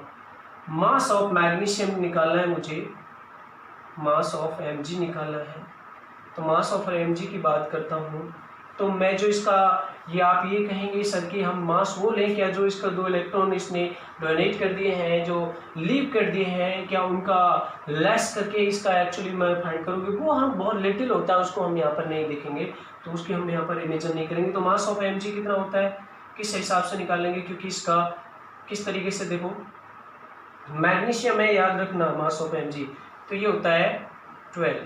मास ऑफ मैग्नीशियम निकालना है मुझे, मास ऑफ Mg निकालना है। तो मास ऑफ Mg की बात करता हूँ, तो मैं जो इसका, ये आप ये कहेंगे सर कि हम मास वो लें क्या जो इसका 2 इलेक्ट्रॉन इसने डोनेट कर दिए हैं, जो लीव कर दिए हैं, क्या उनका लेस करके इसका एक्चुअली मैं फाइंड करूँगी, वो हम बहुत लिटिल होता है, उसको हम यहाँ पर नहीं देखेंगे, तो उसकी हम यहाँ पर इमेजन नहीं करेंगे। तो मास ऑफ Mg कितना होता है, किस हिसाब से निकालेंगे, क्योंकि इसका किस तरीके से, देखो मैग्नीशियम है, याद रखना मास ऑफ Mg, तो ये होता है 12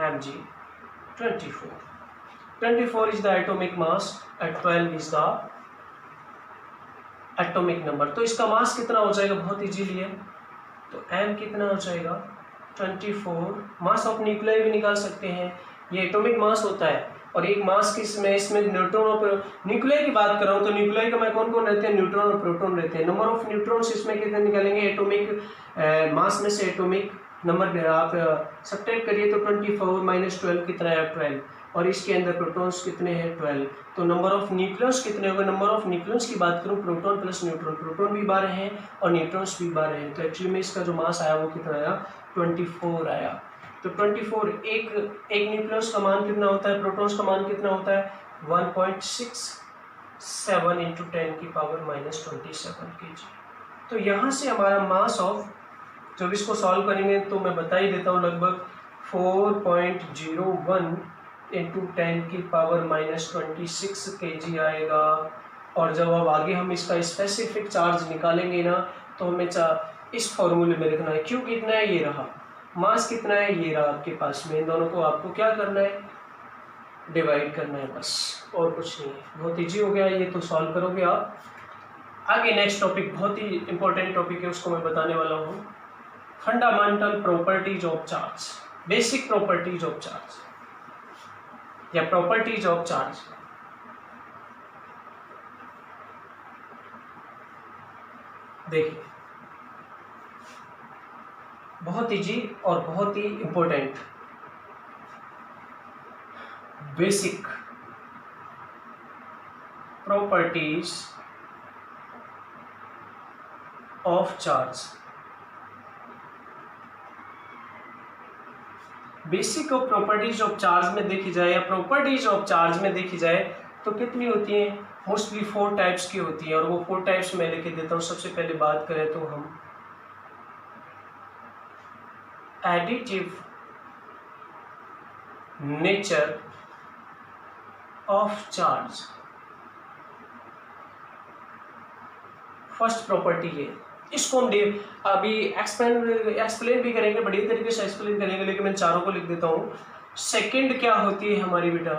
Mg, 24 is the atomic mass and 12 is the atomic number। तो इसका मास कितना हो जाएगा, बहुत इजीली है, तो m कितना हो जाएगा 24। मास ऑफ न्यूक्लियाई भी निकाल सकते हैं, ये एटॉमिक मास होता है, और एक मास इसमें न्यूट्रॉन और न्यूक्लियाई की बात कर रहा हूँ, तो न्यूक्लियाई का मैं कौन कौन रहते हैं, न्यूट्रॉन और प्रोटॉन रहते हैं। नंबर ऑफ न्यूट्रॉन्स इसमें कितने निकालेंगे, एटॉमिक मास में से एटॉमिक नंबर आप सब्ट्रैक्ट करिए, तो 24 - 12 कितना है, 12, और इसके अंदर प्रोटॉन्स कितने हैं, 12। तो नंबर ऑफ न्यूक्लियस कितने होंगे, नंबर ऑफ न्यूक्लियस की बात करूँ, प्रोटॉन प्लस न्यूट्रॉन, प्रोटॉन भी 12 हैं और न्यूट्रॉन्स भी 12 हैं, तो एक्चुअली में इसका जो मास आया वो कितना आया, 24 आया। तो 24, एक न्यूक्लियस का मान कितना होता है, प्रोटॉन्स का मान कितना होता है, 1.67 × 10⁻⁻27 kg। तो यहाँ से हमारा मास ऑफ, जब इसको सॉल्व करेंगे तो मैं बता ही देता हूँ, लगभग 4.01 × 10⁻⁻26 kg आएगा। और जब अब आगे हम इसका स्पेसिफिक चार्ज निकालेंगे ना, तो हमें इस फॉर्मूले में रखना है, क्यू कितना है, ये रहा, मास कितना है, ये रहा आपके पास में, इन दोनों को आपको क्या करना है, डिवाइड करना है, बस और कुछ नहीं है। बहुत ईजी हो गया, ये तो सॉल्व करोगे आप। आगे नेक्स्ट टॉपिक बहुत ही इंपॉर्टेंट टॉपिक है, उसको मैं बताने वाला हूँ, fundamental properties of charge, basic properties of charge या प्रॉपर्टीज ऑफ चार्ज। देखिए बहुत इजी और बहुत ही important, basic properties of charge. Basic of properties of charge में देखी जाए या प्रॉपर्टीज ऑफ चार्ज में देखी जाए तो कितनी होती है, मोस्टली 4 टाइप्स की होती है, और वो 4 टाइप्स मैं लिख देता हूँ। सबसे पहले बात करें तो हम additive nature of charge. First property है, इसको हम अभी एक्सप्लेन भी करेंगे, बढ़िया तरीके से एक्सप्लेन करेंगे, लेकिन मैं चारों को लिख देता हूँ। सेकंड क्या होती है हमारी बेटा,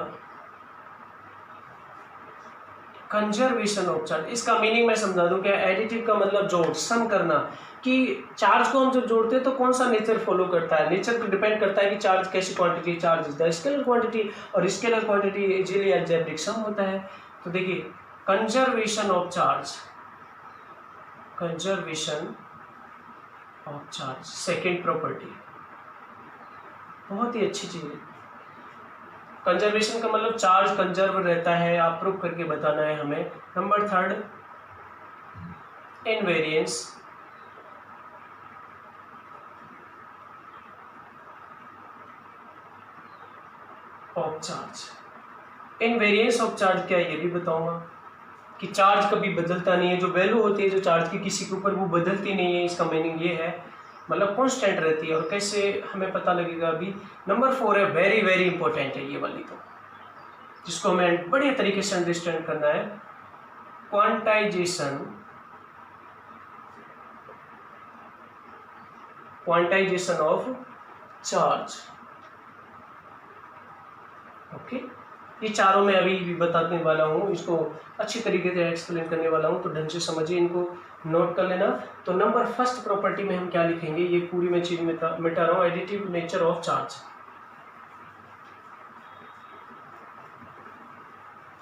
कंजर्वेशन ऑफ चार्ज, इसका मीनिंग मैं समझा दूं क्या। एडिटिव का मतलब जोड़, सम करना, कि चार्ज को हम जब जोड़ते हैं तो कौन सा नेचर फॉलो करता है। नेचर पर डिपेंड करता है कि चार्ज कैसी quantity, charge is the scalar quantity, और स्केलर क्वांटिटी इजीली अलजेब्रिक सम होता है। तो देखिए conservation of charge, conservation of charge second property, बहुत ही अच्छी चीज है। कंजर्वेशन का मतलब चार्ज कंजर्व रहता है, आप प्रूव करके बताना है हमें। Number third, invariance of charge. Invariance of charge क्या है ये भी बताऊंगा, कि चार्ज कभी बदलता नहीं है, जो वैल्यू होती है जो चार्ज की किसी के ऊपर वो बदलती नहीं है, इसका मीनिंग ये है, मतलब कांस्टेंट रहती है। और कैसे हमें पता लगेगा अभी। नंबर 4 है, वेरी वेरी इंपॉर्टेंट है ये वाली, तो जिसको हमें बढ़िया तरीके से अंडरस्टैंड करना है, quantization, quantization of charge. Okay, ये चारों मैं अभी भी बताने वाला हूँ, इसको अच्छी तरीके से एक्सप्लेन करने वाला हूँ, तो ढंग से समझिए, इनको नोट कर लेना। तो नंबर फर्स्ट प्रॉपर्टी में हम क्या लिखेंगे, ये पूरी मैं चीज मिटा रहा हूँ, एडिटिव नेचर ऑफ चार्ज।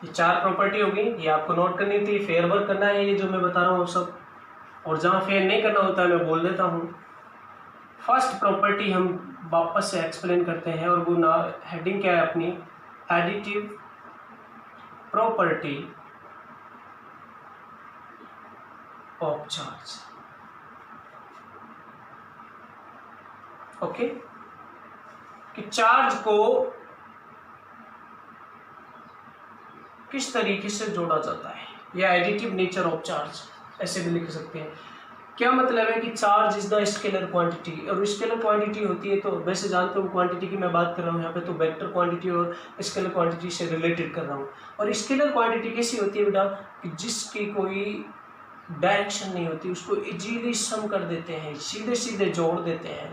ये 4 प्रॉपर्टी होगी, ये आपको नोट करनी थी, फेयर वर्क करना है ये जो मैं बता रहा हूँ सब, और जहाँ फेयर नहीं करना होता है मैं बोल देता हूँ। फर्स्ट प्रॉपर्टी हम वापस से एक्सप्लेन करते हैं, और वो ना हेडिंग क्या है अपनी, additive property of charge. Okay, कि चार्ज को किस तरीके से जोड़ा जाता है, या एडिटिव नेचर ऑफ चार्ज ऐसे भी लिख सकते हैं। क्या मतलब है कि charge is the scalar quantity, और स्केलर क्वांटिटी होती है, तो वैसे जानते हो क्वांटिटी की मैं बात कर रहा हूँ यहाँ पे, तो वेक्टर क्वांटिटी और स्केलर क्वांटिटी से रिलेटेड कर रहा हूँ। और स्केलर क्वांटिटी कैसी होती है बेटा, कि जिसकी कोई डायरेक्शन नहीं होती, उसको इजीली सम कर देते हैं, सीधे सीधे जोड़ देते हैं।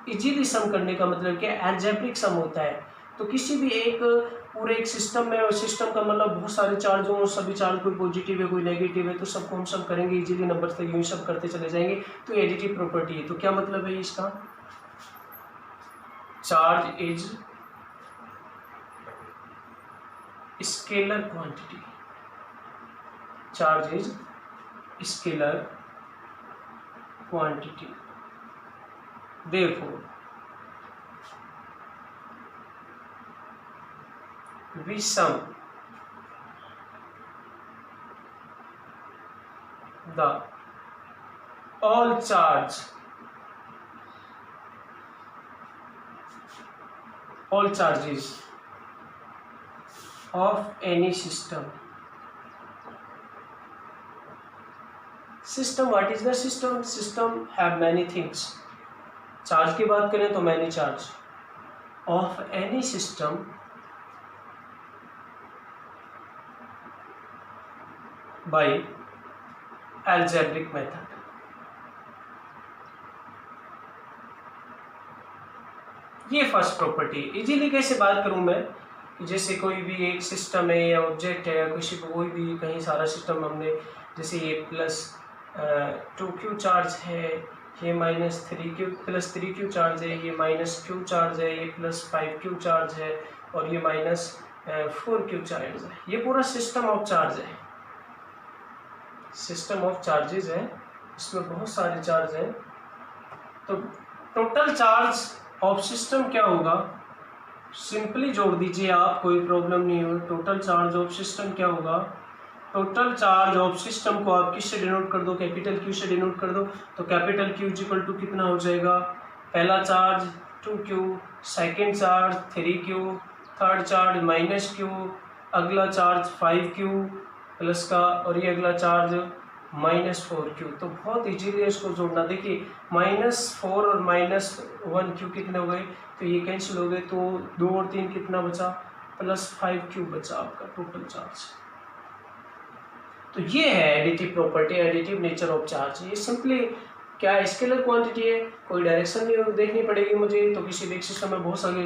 इजीली सम करने का मतलब क्या, अलजेब्रिक सम होता है। तो किसी भी एक पूरे एक सिस्टम में, और सिस्टम का मतलब बहुत सारे चार्ज हों, सभी चार्ज कोई पॉजिटिव है कोई नेगेटिव है, तो सबको हम सम करेंगे इजीली, नंबर से यूं सब करते चले जाएंगे, तो एडिटिव प्रॉपर्टी है। तो क्या मतलब है इसका, charge is scalar quantity, charge is scalar quantity, therefore we sum the all charges of any system. System, what is the system? System have many things. Charge की बात करें तो many charge of any system by algebraic method. ये first property. Easily कैसे बात करूं मैं, जैसे कोई भी एक सिस्टम है या ऑब्जेक्ट है, किसी को कोई भी कहीं सारा सिस्टम हमने, जैसे ये प्लस 2q चार्ज है, ये -3q प्लस 3q चार्ज है, ये -q चार्ज है, ये प्लस 5q चार्ज है, और ये -4q चार्ज है। ये पूरा सिस्टम ऑफ चार्ज है, सिस्टम ऑफ चार्जेस है, इसमें बहुत सारे चार्ज हैं। तो टोटल चार्ज ऑफ सिस्टम क्या होगा, सिंपली जोड़ दीजिए आप, कोई प्रॉब्लम नहीं हो। टोटल चार्ज ऑफ सिस्टम क्या होगा, टोटल चार्ज ऑफ सिस्टम को आप किससे डिनोट कर दो, कैपिटल क्यू से डिनोट कर दो। तो कैपिटल क्यू इक्वल टू कितना हो जाएगा, पहला charge 2q, second charge 3q, third charge -q, अगला चार्ज 5q प्लस का, और ये अगला चार्ज -4q। तो बहुत इजीली इसको जोड़ना। देखिए -4 और -1q कितने हो गए, तो ये कैंसिल हो गए, तो 2 और 3 कितना बचा, +5q बचा आपका टोटल चार्ज। तो ये है additive property, additive nature of charge. ये सिंपली क्या स्केलर क्वांटिटी है, कोई डायरेक्शन नहीं देखनी पड़ेगी मुझे। तो किसी भी एक सिस्टम में बहुत सारे,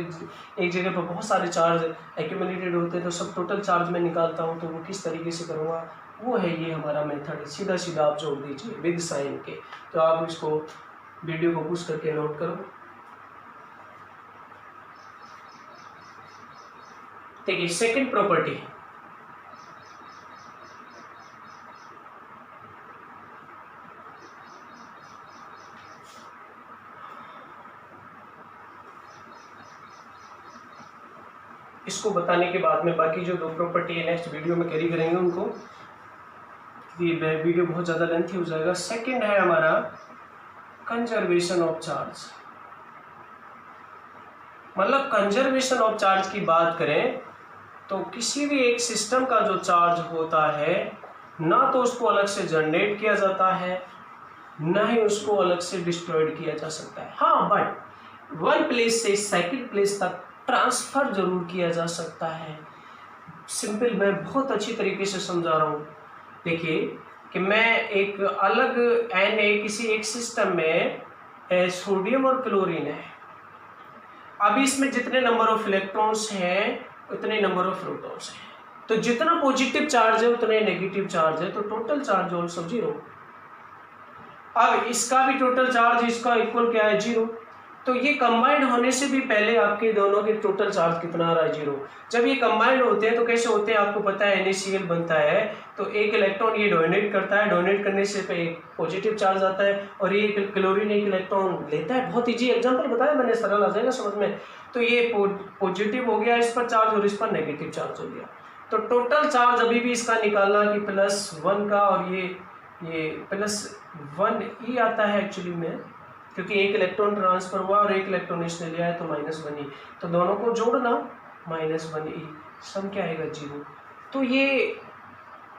एक जगह पर बहुत सारे चार्ज एक्यूमुलेटेड होते हैं, तो सब टोटल चार्ज में निकालता हूँ, तो वो किस तरीके से करूँगा, वो है ये हमारा मेथड। सीधा सीधा आप जोड़ दीजिए विद साइन के। तो आप इसको वीडियो को पुश करके नोट करो। देखिए सेकंड प्रॉपर्टी, इसको बताने के बाद में बाकी जो 2 प्रॉपर्टी है नेक्स्ट वीडियो में कैरी करेंगे उनको, ये वीडियो बहुत ज़्यादा लेंथी हो जाएगा। सेकंड है हमारा कंजर्वेशन ऑफ चार्ज। मतलब कंजर्वेशन ऑफ चार्ज की बात करें तो किसी भी एक सिस्टम का जो चार्ज होता है, ना तो उसको अलग से जनरेट किया जाता है, ना ही उसको अलग से डिस्ट्रॉयड किया जा सकता है। हाँ, बट वन प्लेस से सेकंड प्लेस तक ट्रांसफर जरूर किया जा सकता है। सिंपल, मैं बहुत अच्छी तरीके से समझा रहा हूँ। देखिए कि मैं एक अलग किसी एक सिस्टम में सोडियम और क्लोरीन है। अभी इसमें जितने नंबर ऑफ इलेक्ट्रॉन्स हैं उतने नंबर ऑफ प्रोटॉन्स हैं, तो जितना पॉजिटिव चार्ज है उतने नेगेटिव चार्ज है, तो टोटल चार्ज ऑल्सो 0। अब इसका भी टोटल चार्ज इसका इक्वल क्या है, 0। तो ये कंबाइंड होने से भी पहले आपके दोनों के टोटल चार्ज कितना आ रहा है, 0। जब ये कंबाइंड होते हैं तो कैसे होते हैं आपको पता है, NaCl बनता है, तो एक इलेक्ट्रॉन ये डोनेट करता है, डोनेट करने से एक पॉजिटिव चार्ज आता है, और ये क्लोरीन एक इलेक्ट्रॉन लेता है। बहुत ईजी एग्जांपल बताया मैंने, सरल आ जाएगा समझ में। तो ये पॉजिटिव हो गया इस पर चार्ज और इस पर नेगेटिव चार्ज हो गया। तो टोटल चार्ज अभी भी इसका निकालना कि +1 का, और ये +1e आता है एक्चुअली में, क्योंकि एक इलेक्ट्रॉन ट्रांसफर हुआ और एक इलेक्ट्रॉन इसने लिया है, तो -1e, तो दोनों को जोड़ना -1e, सम क्या आएगा, 0। तो ये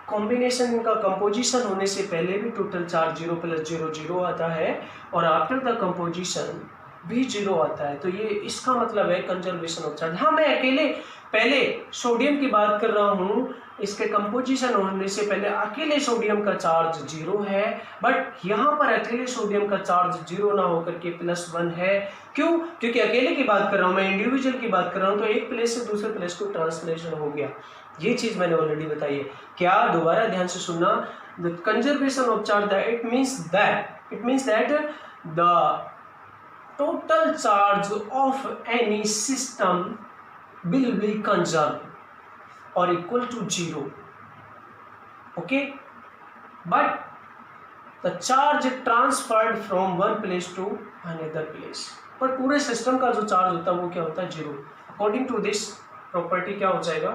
कॉम्बिनेशन का कंपोजिशन होने से पहले भी टोटल चार्ज 0 + 0 0 आता है, और आफ्टर द कंपोजिशन भी 0 आता है। तो ये इसका मतलब है कंजर्वेशन ऑफ चार्ज। हाँ, मैं अकेले पहले सोडियम की बात कर रहा हूँ, इसके कंपोजिशन होने से पहले अकेले सोडियम का चार्ज 0 है, बट यहाँ पर अकेले सोडियम का चार्ज 0 ना होकर के +1 है। क्यों? क्योंकि अकेले की बात कर रहा हूँ मैं, इंडिविजुअल की बात कर रहा हूँ, तो एक प्लेस से दूसरे प्लेस को ट्रांसलेशन हो गया। ये चीज मैंने ऑलरेडी बताई है। क्या? दोबारा ध्यान से सुनना। The conservation of charge, it means that the total charge of any system will be conserved or equal to 0. Okay, but the charge transferred from one place to another place, पर पूरे system का जो charge होता है वो क्या होता है, 0। अकॉर्डिंग टू दिस प्रॉपर्टी क्या हो जाएगा,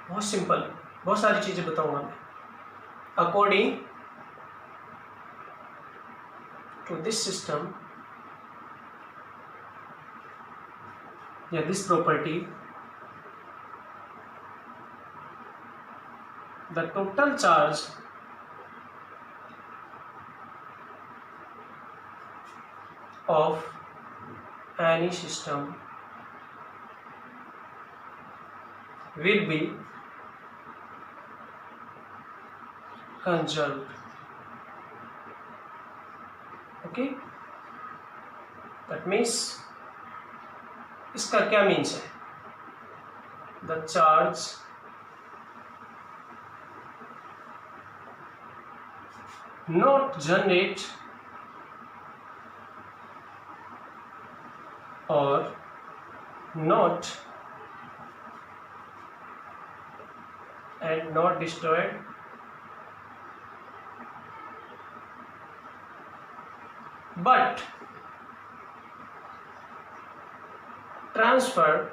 बहुत सिंपल, बहुत सारी चीजें बताऊंगा मैं। According to this system, this property, the total charge of any system will be conserved. Okay, that means, इसका क्या मीन्स है, द चार्ज नॉट जनरेट और not and not destroyed but transferred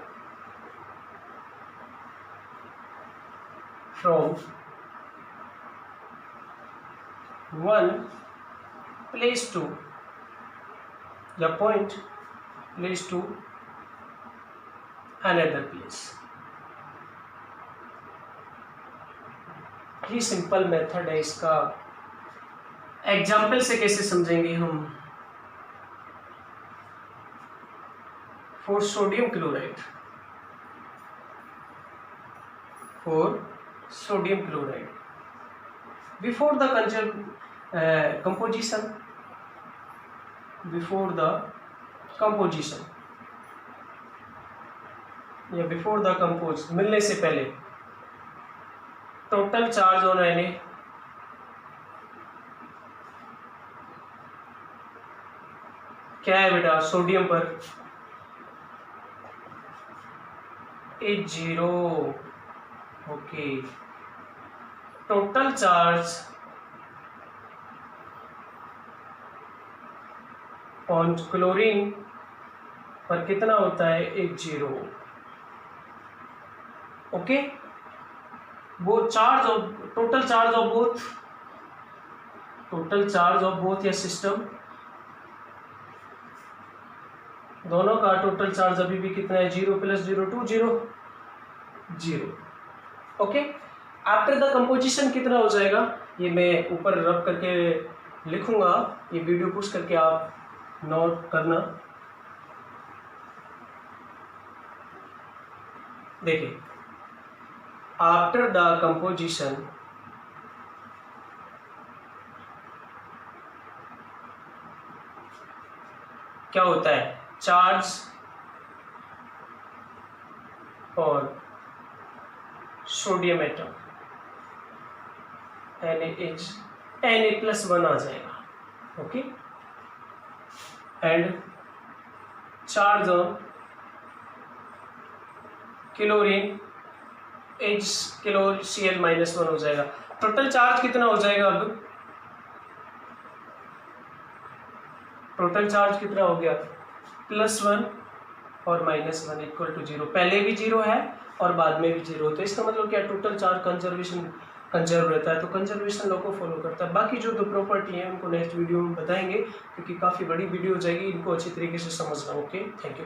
from one place to the point place to another place। ये simple method है। इसका example से कैसे समझेंगे हम। For sodium chloride, before the composition, before the composition या before the compose, मिलने से पहले टोटल चार्ज ऑन Na क्या है बेटा, सोडियम पर H0, okay. Total charge on chlorine पर कितना होता है, H0, ओके। वो charge of total charge of both या सिस्टम, दोनों का टोटल चार्ज अभी भी कितना है, 0 + 0 2 0, ओके। आफ्टर द कंपोजिशन कितना हो जाएगा, ये मैं ऊपर रब करके लिखूंगा, ये वीडियो पुश करके आप नोट करना। देखिए, आफ्टर द कंपोजिशन क्या होता है, चार्ज और सोडियम एटम Na+1 आ जाएगा, okay. And charge on chlorine HCl-1 हो जाएगा। टोटल चार्ज कितना हो जाएगा, अब टोटल चार्ज कितना हो गया, +1 और -1 = 0। पहले भी 0 है और बाद में भी 0, तो इसका मतलब क्या, टोटल चार्ज कंजर्व रहता है, तो कंजर्वेशन लॉ को फॉलो करता है। बाकी जो दो प्रॉपर्टी है उनको नेक्स्ट वीडियो में बताएंगे, क्योंकि काफ़ी बड़ी वीडियो हो जाएगी, इनको अच्छी तरीके से समझना, ओके। Thank you.